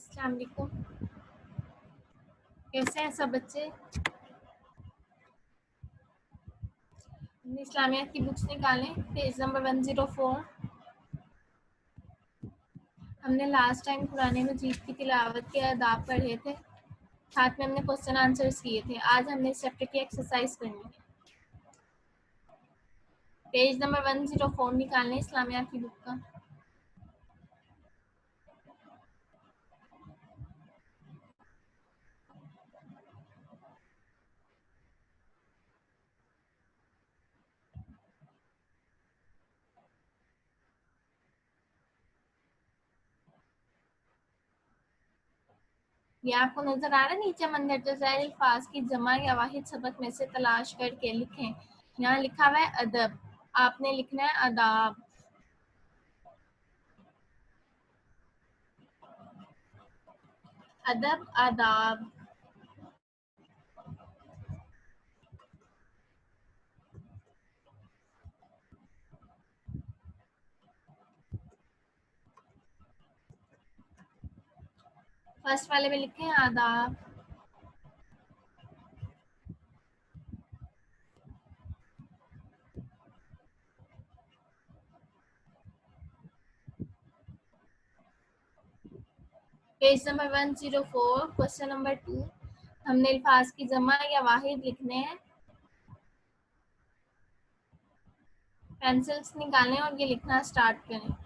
अस्सलाम वालेकुम। कैसे हैं सब बच्चे? हमने इस्लामियात की बुक्स निकालें, पेज नंबर 104। हमने लास्ट टाइम कुरान मजीद की तिलावत के आदाब पढ़े थे, साथ में हमने क्वेश्चन आंसर्स किए थे। आज हमने इस चैप्टर की एक्सरसाइज करनी है। पेज नंबर 104 निकालने इस्लामियात की बुक का। ये आपको नजर आ रहा है नीचे मंदरजा ज़ैल अल्फाज की जमा या वाहिद सबक में से तलाश करके लिखें। यहाँ लिखा हुआ है अदब, आपने लिखना है आदाब। अदब आदाब। फर्स्ट वाले में लिखें आदाब। Page number 104 question number 2। हमने अल्फाज की जमा या वाहिद लिखने हैं। पेंसिल्स निकालें और ये लिखना स्टार्ट करें।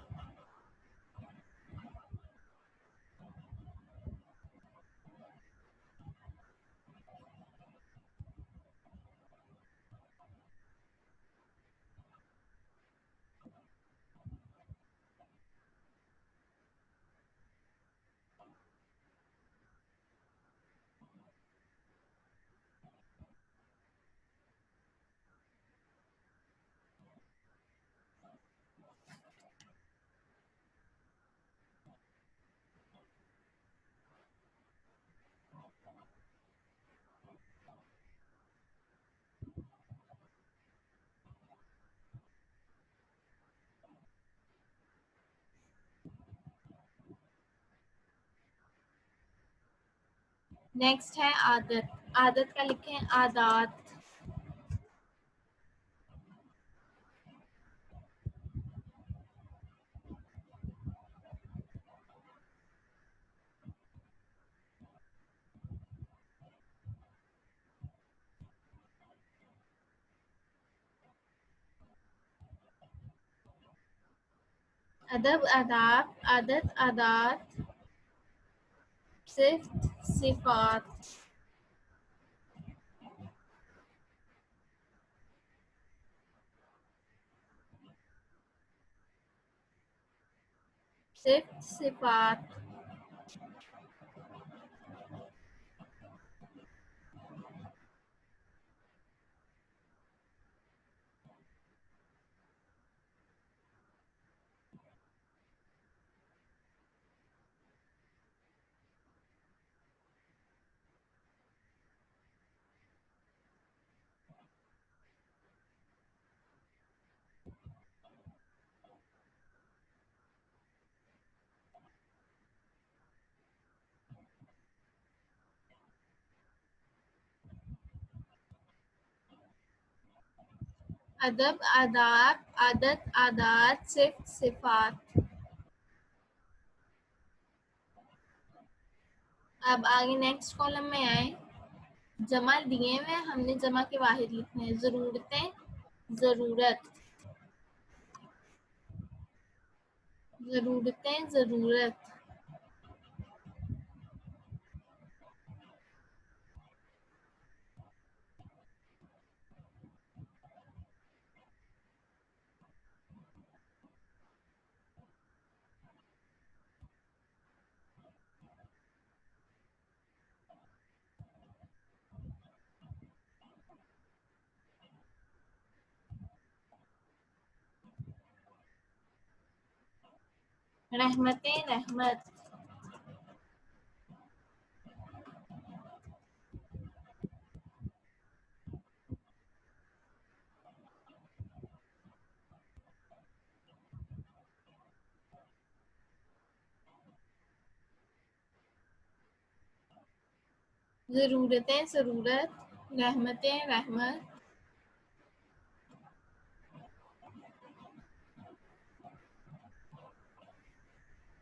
नेक्स्ट है आदत। आदत का लिखें आदात। अदब आदाब, आदत आदात, सिफ्त सिफात। सिफ्त सिफात। अदब आदाब, आदत आदात, सिफ्त सिफात। अब आगे नेक्स्ट कॉलम में आए। जमा दिए हुए, हमने जमा के वाहिद लिखने हैं। जरूरतें, जरूरत, जरूरतें जरूरत। रहमतें रहमत। ضرورتیں ضرورت، رحمتیں رحمت،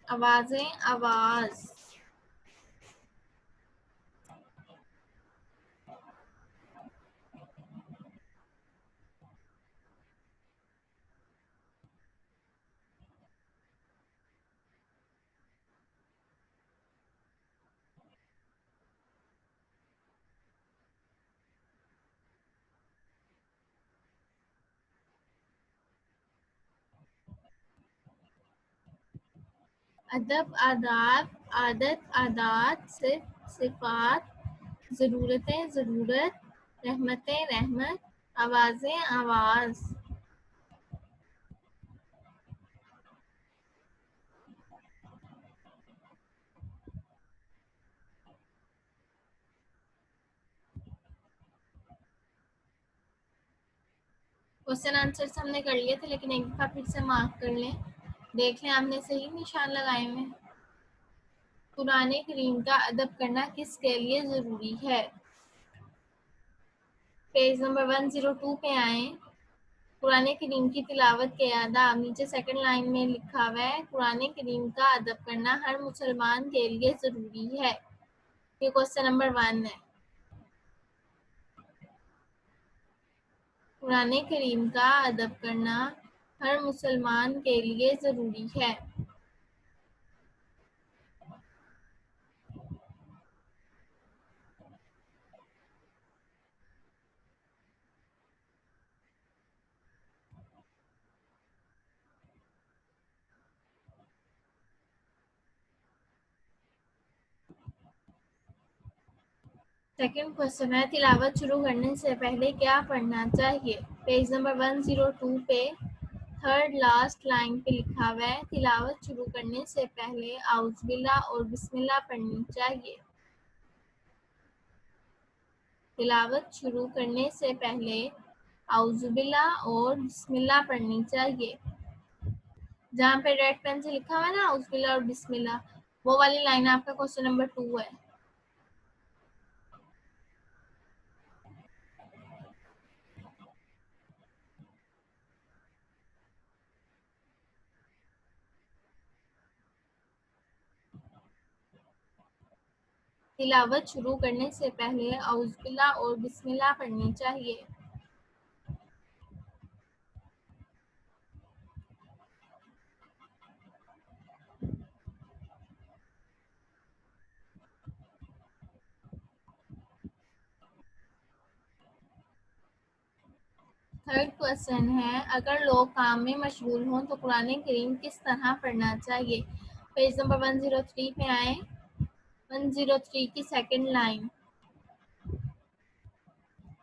آوازیں آواز، ادب آداب، عادت عادات، صفت صفات، ضرورتیں ضرورت، رحمتیں رحمت، آوازیں آواز۔ کوشچن آنسرس ہم نے کر لیے تھے، لیکن ایک دفعہ پھر سے مارک کر لیں، دیکھ لیں آپ نے صحیح نشان لگائے ہوئے۔ قرآن کریم کا ادب کرنا کس کے لیے ضروری ہے؟ پیج نمبر 102 پہ آئیں۔ قرآن کریم کی تلاوت کے آداب، نیچے سیکنڈ لائن میں لکھا ہوا ہے قرآن کریم کا ادب کرنا ہر مسلمان کے لیے ضروری ہے۔ یہ کوشچن نمبر 1 ہے۔ قرآن کریم کا ادب کرنا ہر مسلمان کے لیے ضروری ہے۔ سیکنڈ کوشچن ہے تلاوت شروع کرنے سے پہلے کیا پڑھنا چاہیے؟ پیج نمبر 102 پہ تھرڈ لاسٹ لائن پہ لکھا ہوا ہے تلاوت شروع کرنے سے پہلے اعوذ باللہ اور بسم اللہ پڑھنی چاہیے۔ تلاوت شروع کرنے سے پہلے اعوذ باللہ اور بسم اللہ پڑھنی چاہیے۔ جہاں پہ ریڈ پین سے لکھا ہوا ہے نا اعوذ باللہ اور بسم اللہ، وہ والی لائن آپ کا کوشچن نمبر 2 ہے۔ تلاوت شروع کرنے سے پہلے اعوذ باللہ اور بسم اللہ پڑھنی چاہیے۔ تھرڈ کوشچن ہے اگر لوگ کام میں مشغول ہوں تو قرآن کریم کس طرح پڑھنا چاہیے؟ پیج نمبر 103 پہ آئیں۔ 103 کی second line,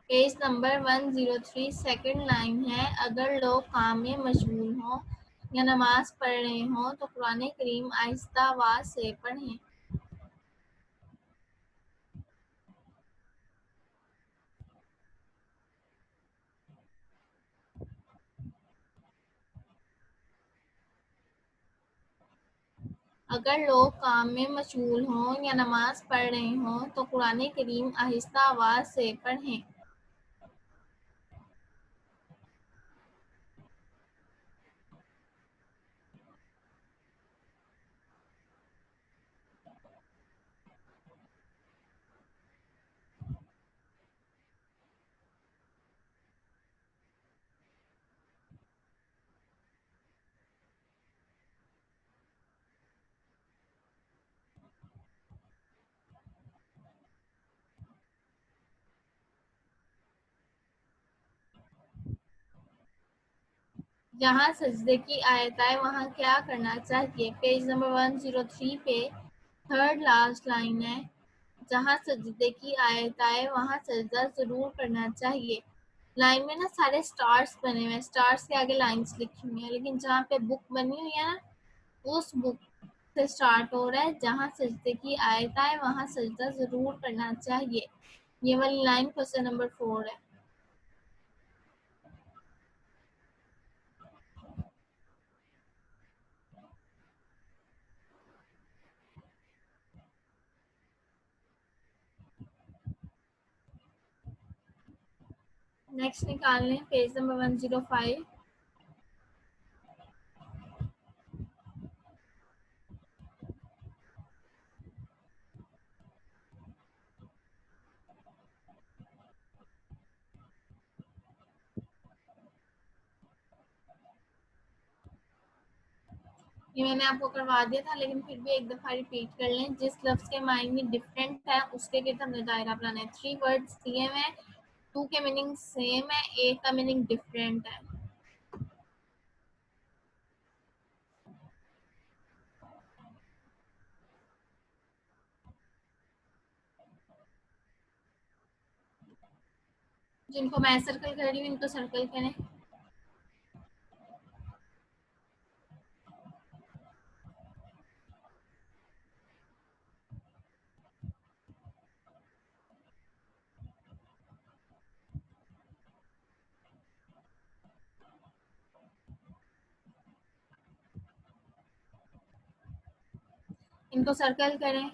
page number 103 second line ہے اگر لوگ کام میں مشغول ہوں یا نماز پڑھ رہے ہوں تو قرآن کریم آہستہ آواز سے پڑھیں۔ اگر لوگ کام میں مشغول ہوں یا نماز پڑھ رہے ہوں تو قرآن کریم آہستہ آواز سے پڑھیں۔ جہاں سجدے کی آیت آئے وہاں کیا کرنا چاہیے؟ پیج نمبر 103 پہ تھرڈ لاسٹ لائن ہے جہاں سجدے کی آیت آئے وہاں سجدہ ضرور کرنا چاہیے۔ لائن میں نا سارے سٹارز بنے ہوئے ہیں، سٹارز کے آگے لائنز لکھی ہوئی ہیں، لیکن جہاں پہ بک بنی ہوئی ہے نا اس بک سے سٹارٹ ہو رہا ہے جہاں سجدے کی آیت آئے وہاں سجدہ ضرور کرنا چاہیے۔ یہ والی لائن کوشچن نمبر 4 ہے۔ नेक्स्ट निकाल लें पेज नंबर 105। ये मैंने आपको करवा दिया था, लेकिन फिर भी एक दफ़ा रिपीट कर लें। जिस लफ्ज़ के मायने डिफरेंट है उसके गिर्द हमने दायरा बनाना है। 3 वर्ड्स दिए हुए हैं, 2 के मीनिंग सेम है, एक का मीनिंग डिफरेंट है। जिनको मैं सर्कल कर रही हूँ इनको सर्कल करें। इनको सर्कल करें।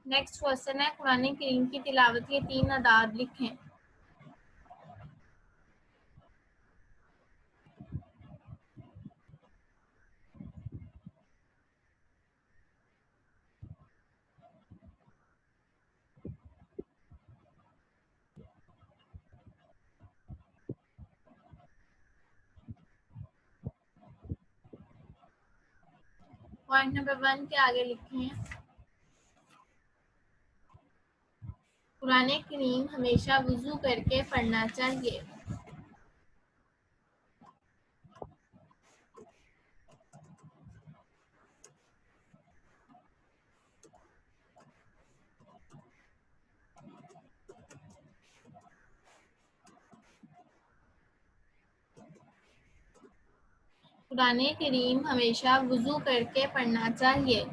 नेक्स्ट क्वेश्चन है, कुरान करीम की तिलावत के 3 अदाद लिखें। पॉइंट नंबर 1 के आगे लिखें, कुरान करीम हमेशा वुजू करके पढ़ना चाहिए। कुरान करीम हमेशा वुजू करके पढ़ना चाहिए।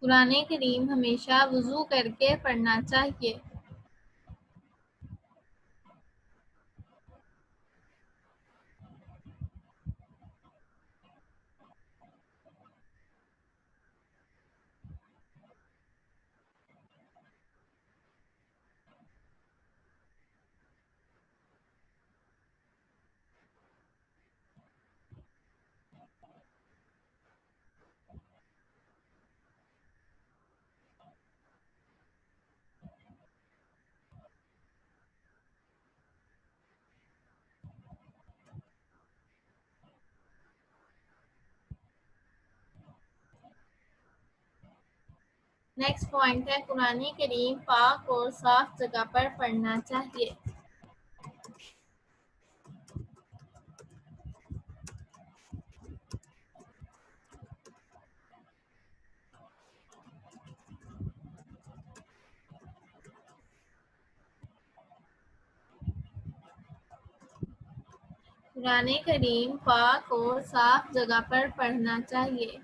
कुरान करीम हमेशा वुजू करके पढ़ना चाहिए। नेक्स्ट पॉइंट है, कुरान करीम पाक और साफ जगह पर पढ़ना चाहिए। कुरान करीम पाक और साफ जगह पर पढ़ना चाहिए।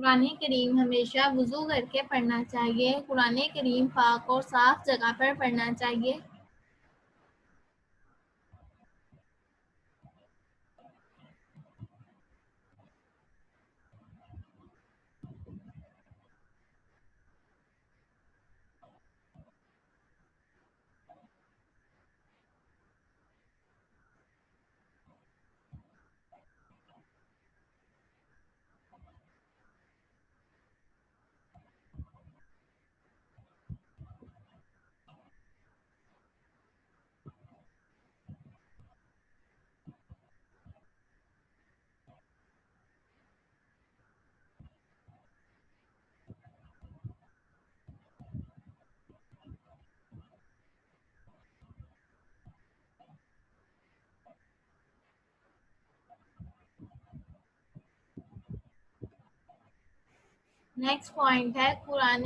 قرآن کریم ہمیشہ وضو کر کے پڑھنا چاہیے. قرآن کریم پاک اور صاف جگہ پر پڑھنا چاہیے. نیکسٹ پوائنٹ ہے قرآن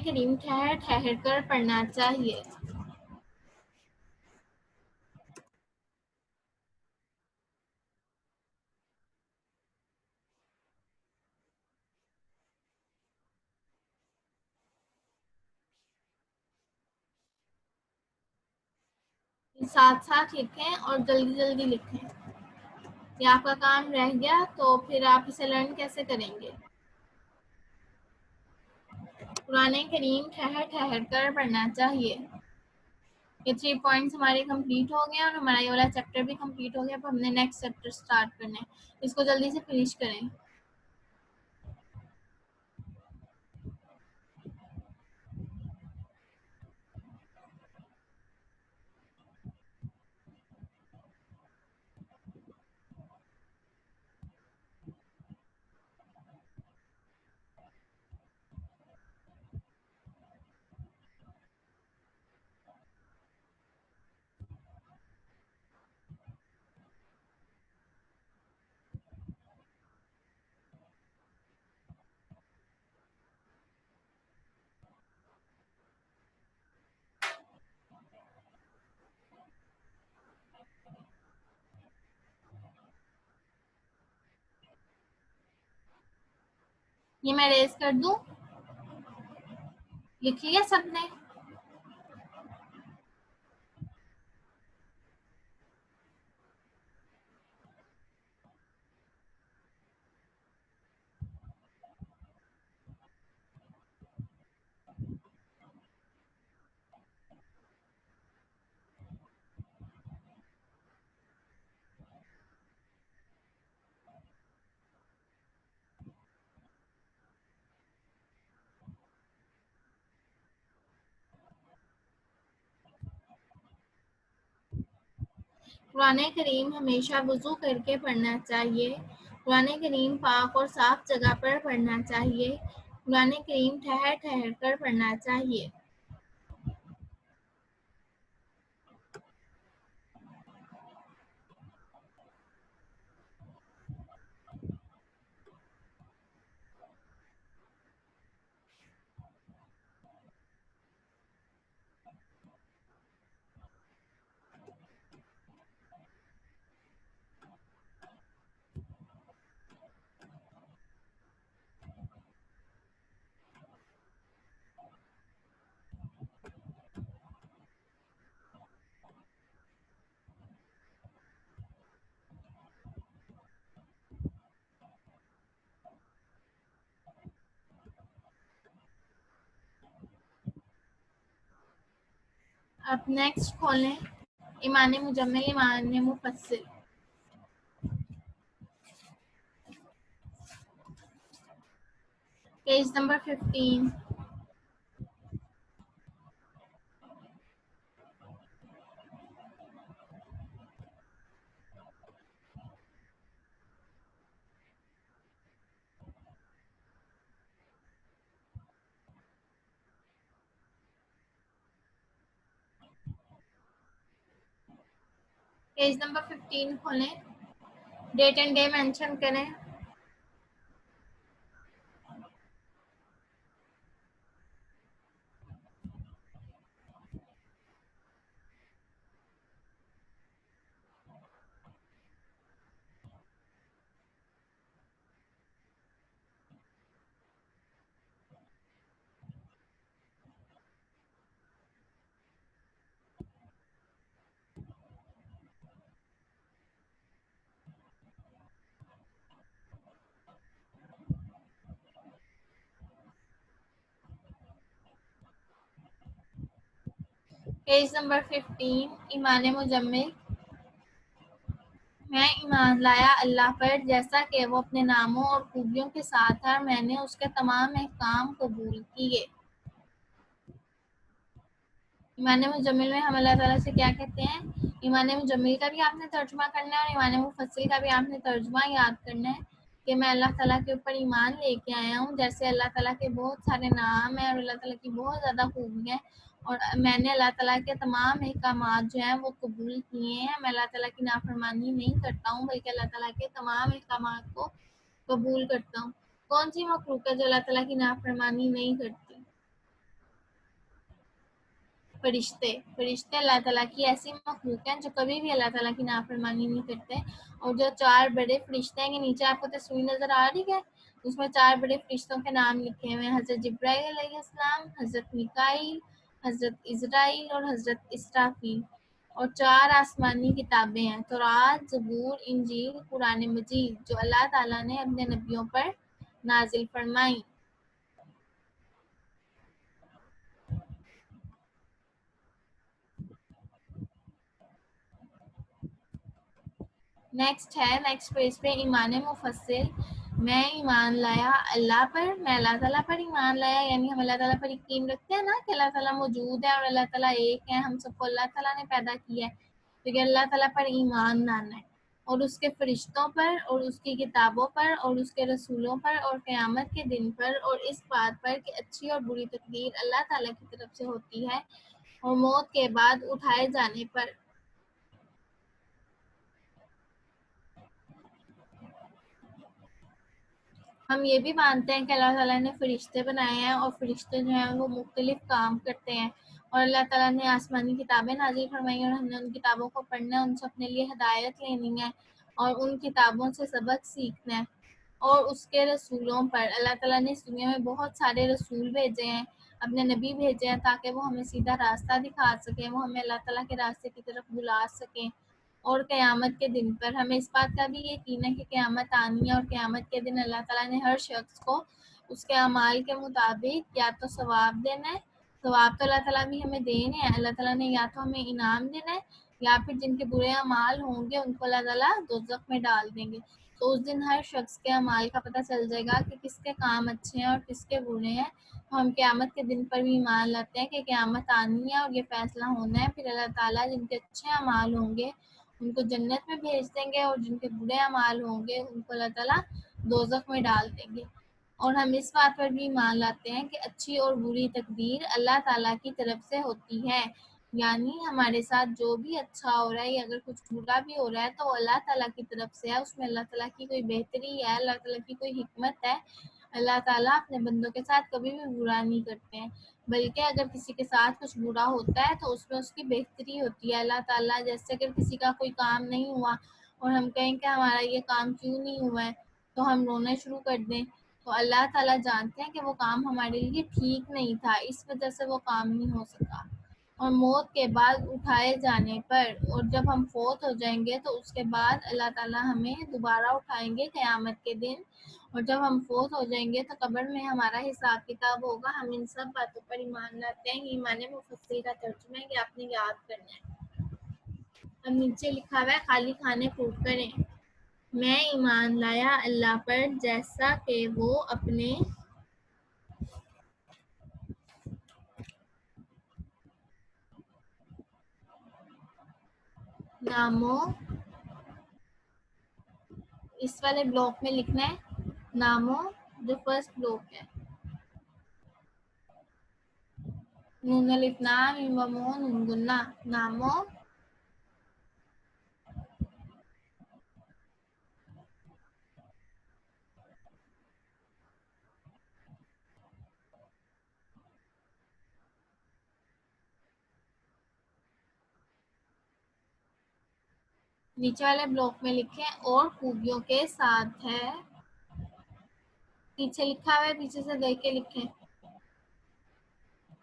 کریم ٹھہر ٹھہر کر پڑھنا چاہیے. ساتھ ساتھ لکھیں اور جلدی جلدی لکھیں. یہ آپ کا کام رہ گیا تو پھر آپ اسے لرن کیسے کریں گے؟ قرآن کریم ٹھہر ٹھہر کر پڑھنا چاہیے. یہ 3 پوائنٹس ہمارے کمپلیٹ ہو گئے اور ہمارا یہ والا چیپٹر بھی کمپلیٹ ہو گیا. اب ہم نے نیکسٹ چیپٹر سٹارٹ کرنا ہے. اس کو جلدی سے فنش کریں. یہ میں ریز کر دوں؟ لکھ لیا سب نے؟ قرآن کریم ہمیشہ وضو کر کے پڑھنا چاہیے. قرآن کریم پاک اور صاف جگہ پر پڑھنا چاہیے. قرآن کریم ٹھہر ٹھہر کر پڑھنا چاہیے. اب نیکسٹ کھولیں ایمان مجمل ایمان مفصل. Page number 15. پیج نمبر 15 کھولیں. ڈیٹ اینڈ ڈے مینشن کریں. पेज नंबर 15 ईमान मुजम्मिल। मैं ईमान लाया अल्लाह पर जैसा कि वो अपने नामों और खूबियों के साथ है और मैंने उसके तमाम अहकाम कबूल किए। ईमान मुजम्मिल में हम अल्लाह ताला से क्या कहते हैं? ईमान मुजम्मिल का भी आपने तर्जुमा करना है और ईमान मुफस्सिल का भी आपने तर्जुमा याद करना है कि मैं अल्लाह ताला के ऊपर ईमान लेके आया हूँ। जैसे अल्लाह ताला के बहुत सारे नाम हैं और अल्लाह ताला की बहुत ज़्यादा खूबियाँ हैं और मैंने अल्लाह ताला के तमाम अहकामात जो हैं वो कबूल किए हैं। मैं अल्लाह ताला की नाफरमानी नहीं करता हूँ बल्कि अल्लाह ताला के तमाम अहकामात को कबूल करता हूँ। कौन सी मखलूक है जो अल्लाह ताला की नाफरमानी नहीं करती? फरिश्ते। फरिश्ते अल्लाह ताला की ऐसी मखलूक हैं जो कभी भी अल्लाह ताला की नाफरमानी नहीं करते। और जो 4 बड़े फरिश्ते हैं, के नीचे आपको तस्वीर नज़र आ रही है, उसमें 4 बड़े फरिश्तों के नाम लिखे हुए हैं, हज़रत जिब्राईल अलैहिस्सलाम, हज़रत मीकाईल, हज़रत इज़राइल और हज़रत इसराफील। और 4 आसमानी किताबें हैं, तौरात, ज़बूर, इंजील, कुरान मजीद, जो अल्लाह ताला ने अपने नबियों पर नाज़िल फरमाई। नेक्स्ट पेज पे ईमान मुफस्सिल। मैं ईमान लाया अल्लाह पर, मैं अल्लाह ताला पर ईमान लाया, यानी हम अल्लाह ताला पर यकीन रखते हैं ना कि अल्लाह ताला मौजूद है और अल्लाह ताला एक है, हम सबको अल्लाह ताला ने पैदा किया है, तो ये अल्लाह ताला पर ईमान लाना है और उसके फरिश्तों पर और उसकी किताबों पर और उसके रसूलों पर और क़यामत के दिन पर और इस बात पर कि अच्छी और बुरी तकदीर अल्लाह ताला की तरफ से होती है और मौत के बाद उठाए जाने पर। हम ये भी मानते हैं कि अल्लाह ताला ने फ़रिश्ते बनाए हैं और फ़रिश्ते जो हैं वो मुख्तलिफ़ काम करते हैं और अल्लाह ताला ने आसमानी किताबें नाज़िल फरमाई और हमने उन किताबों को पढ़ना है, उनसे अपने लिए हिदायत लेनी है और उन किताबों से सबक सीखना है। और उसके रसूलों पर अल्लाह ताला ने इस दुनिया में बहुत सारे रसूल भेजे हैं, अपने नबी भेजे हैं ताकि वो हमें सीधा रास्ता दिखा सकें, वो हमें अल्लाह ताला के रास्ते की तरफ बुला सकें। और क़यामत के दिन पर हमें इस बात का भी यकीन है कि क़यामत आनी है और क़यामत के दिन अल्लाह ताला ने हर शख्स को उसके अमाल के मुताबिक या तो सवाब देना है, सवाब तो अल्लाह ताला भी हमें देने हैं, अल्लाह ताला ने या तो हमें इनाम देना है या फिर जिनके बुरे अमाल होंगे उनको अल्लाह ताला दोज़ख में डाल देंगे। तो उस दिन हर शख्स के अमाल का पता चल जाएगा कि किसके काम अच्छे हैं और किसके बुरे हैं। तो हम क़यामत के दिन पर भी ईमान लाते हैं कि क़यामत आनी है और ये फ़ैसला होना है, फिर अल्लाह ताला जिनके अच्छे अमाल होंगे उनको जन्नत में भेज देंगे और जिनके बुरे अमाल होंगे उनको अल्लाह ताला दोज़ख में डाल देंगे। और हम इस बात पर भी ईमान लाते हैं कि अच्छी और बुरी तकदीर अल्लाह ताला की तरफ से होती है, यानी हमारे साथ जो भी अच्छा हो रहा है या अगर कुछ बुरा भी हो रहा है तो वो अल्लाह ताला की तरफ से है, उसमें अल्लाह ताला की कोई बेहतरी है, अल्लाह ताला की कोई हिकमत है। अल्लाह ताला अपने बंदों के साथ कभी भी बुरा नहीं करते हैं, बल्कि अगर किसी के साथ कुछ बुरा होता है तो उसमें उसकी बेहतरी होती है। अल्लाह ताला जैसे अगर किसी का कोई काम नहीं हुआ और हम कहें कि हमारा ये काम क्यों नहीं हुआ है, तो हम रोना शुरू कर दें, तो अल्लाह ताला जानते हैं कि वो काम हमारे लिए ठीक नहीं था, इस वजह से वो काम नहीं हो सका। और मौत के बाद उठाए जाने पर और जब हम फ़ौत हो जाएँगे तो उसके बाद अल्लाह ताला हमें दोबारा उठाएँगे क़यामत के दिन और जब हम फ़ौत हो जाएँगे तो कब्र में हमारा हिसाब-किताब होगा। हम इन सब बातों पर ईमान लाते हैं। ईमान मुफस्सिल का तर्जुमा है, ये आपने याद करना है। अब नीचे लिखा हुआ है खाली खाने प्रूफ करें। मैं ईमान लाया अल्लाह पर जैसा कि वो अपने नामों, इस वाले ब्लॉक में लिखना है नामों, जो फर्स्ट ब्लॉक है, नून अलिफ लाम मीम व नून गुन्ना, नामों नीचे वाले ब्लॉक में लिखें और खूबियों के साथ है, पीछे लिखा हुआ है, पीछे से देख के लिखें,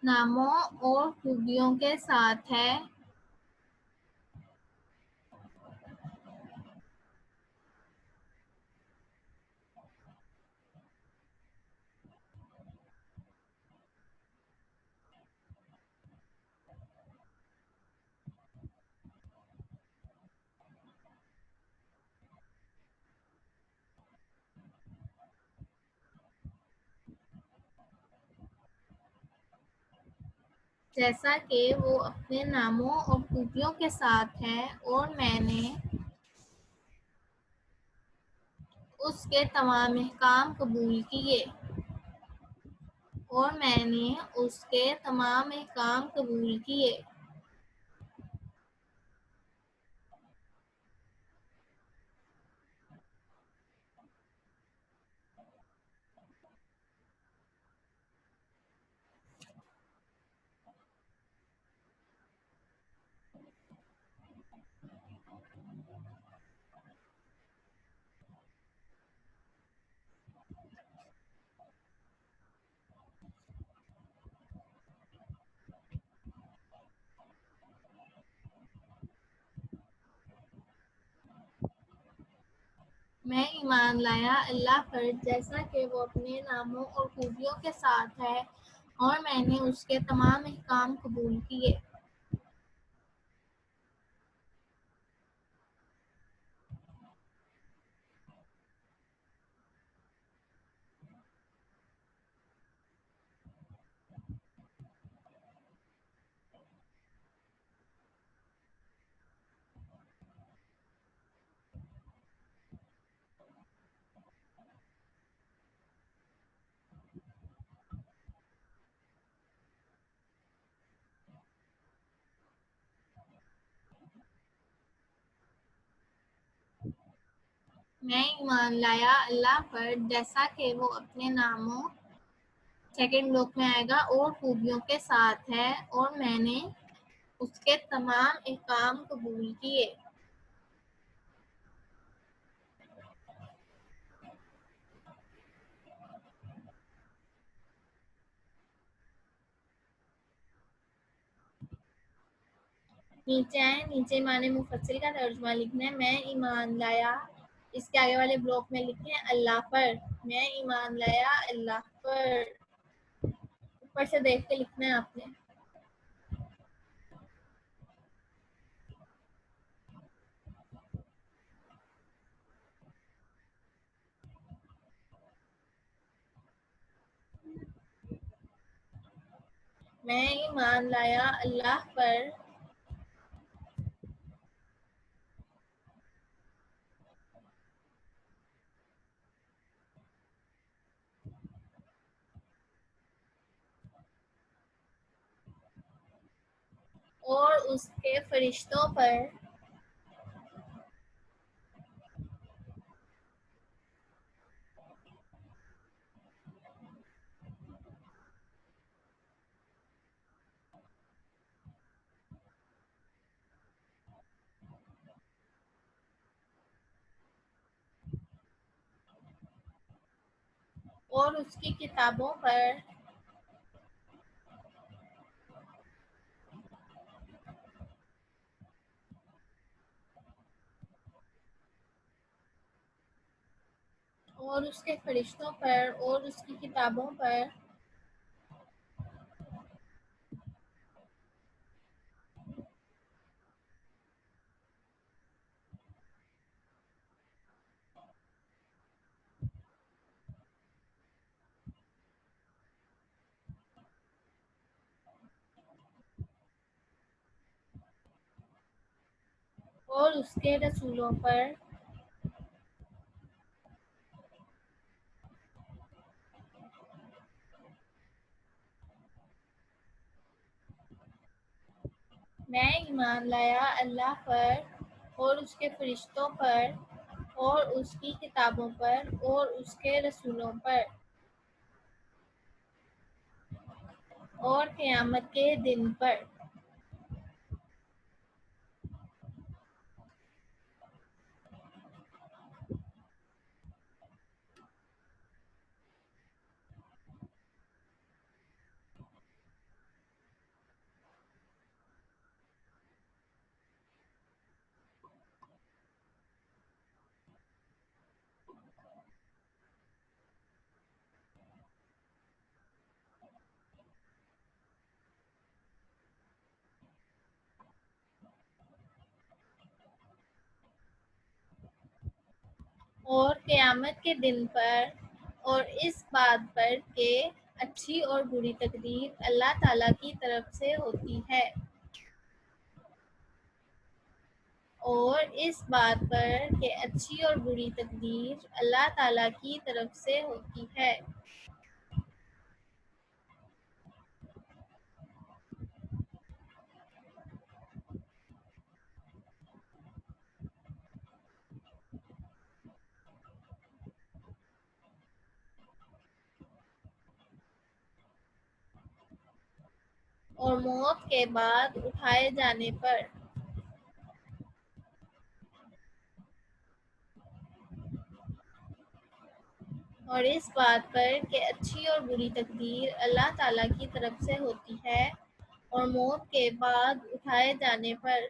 नामों और खूबियों के साथ है, جیسا کہ وہ اپنے ناموں اور خوبیوں کے ساتھ ہے اور میں نے اس کے تمام احکام قبول کیے اور میں نے اس کے تمام احکام قبول کیے۔ میں ایمان لایا اللہ پر جیسا کہ وہ اپنے ناموں اور خوبیوں کے ساتھ ہے اور میں نے اس کے تمام احکام قبول کیے۔ میں ایمان لایا اللہ پر جیسا کہ وہ اپنے ناموں سیکنڈ بلاک میں آئے گا اور خوبیوں کے ساتھ ہے اور میں نے اس کے تمام احکام قبول کیے۔ نیچے آئیں، نیچے ایمان مفصل کا ترجمہ لکھنا ہے۔ میں ایمان لایا، اس کے آگے والے بلاک میں لکھیں اللہ پر۔ میں ایمان لایا اللہ پر، اوپر سے دیکھ کے لکھنا ہے آپ نے۔ میں ایمان لایا اللہ پر اور اس کے فرشتوں پر اور اس کی کتابوں پر اور اس کے فرشتوں پر اور اس کی کتابوں پر اور اس کے رسولوں پر میں ایمان لایا اللہ پر اور اس کے فرشتوں پر اور اس کی کتابوں پر اور اس کے رسولوں پر اور قیامت کے دن پر۔ اور قیامت کے دن پر اور اس بات پر کہ اچھی اور بری تقدیر اللہ تعالیٰ کی طرف سے ہوتی ہے، اور اس بات پر کہ اچھی اور بری تقدیر اللہ تعالیٰ کی طرف سے ہوتی ہے۔ اور موت کے بعد اٹھائے جانے پر اور اس بات پر کہ اچھی اور بری تقدیر اللہ تعالیٰ کی طرف سے ہوتی ہے، اور موت کے بعد اٹھائے جانے پر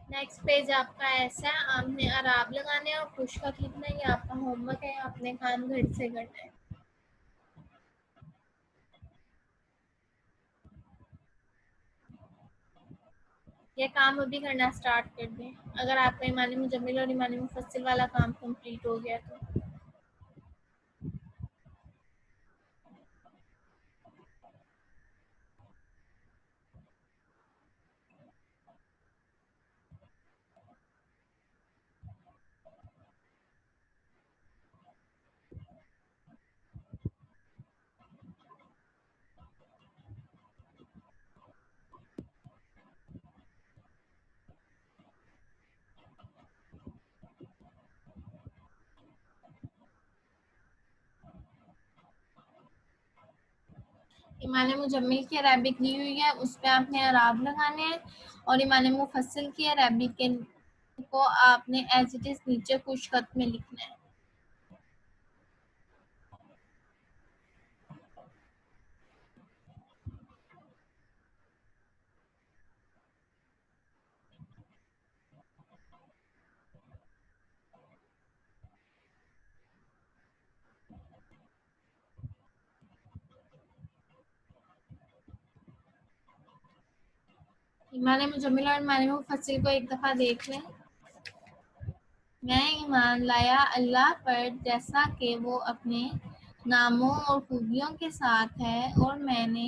نیکسٹ پیج آپ کا ایسا ہے، آپ نے اعراب لگانے اور خوش کا لکھنا ہے، یہ آپ کا ہوم ورک ہے، آپ نے کام گھر سے کرنا ہے۔ یہ کام ابھی کرنا سٹارٹ کر دیں اگر آپ کا ایمان مجمل اور ایمان مفصل والا کام کمپلیٹ ہو گیا تو۔ ایمان مجمل کی عربک دی ہوئی ہے، اس پہ آپ نے اعراب لگانے ہیں، اور ایمان مفصل کی عربک کو آپ نے ایز اٹ از نیچے خوش خط میں لکھنا ہے۔ ایمان مجمل اور ایمان مفصل کو ایک دفعہ دیکھ لیں۔ میں ایمان لایا اللہ پر جیسا کہ وہ اپنے ناموں اور خوبیوں کے ساتھ ہے، اور میں نے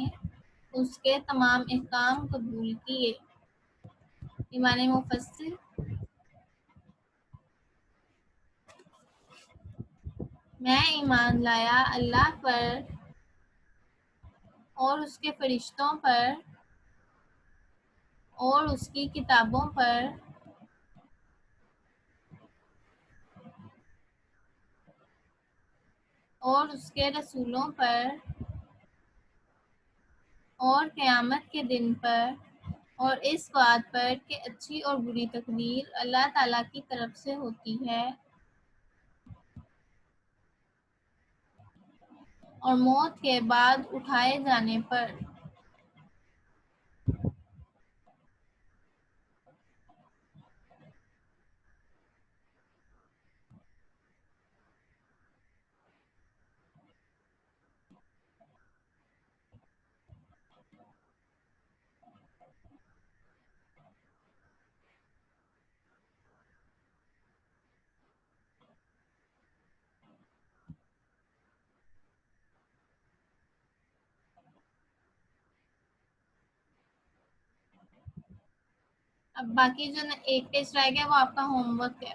اس کے تمام احکام قبول کیے۔ ایمان مفصل، میں ایمان لایا اللہ پر اور اس کے فرشتوں پر اور اس کی کتابوں پر اور اس کے رسولوں پر اور قیامت کے دن پر، اور اس بات پر کہ اچھی اور بری تقدیر اللہ تعالیٰ کی طرف سے ہوتی ہے، اور موت کے بعد اٹھائے جانے پر۔ اب باقی جو ایک پیج رہ گیا وہ آپ کا ہوم ورک ہے۔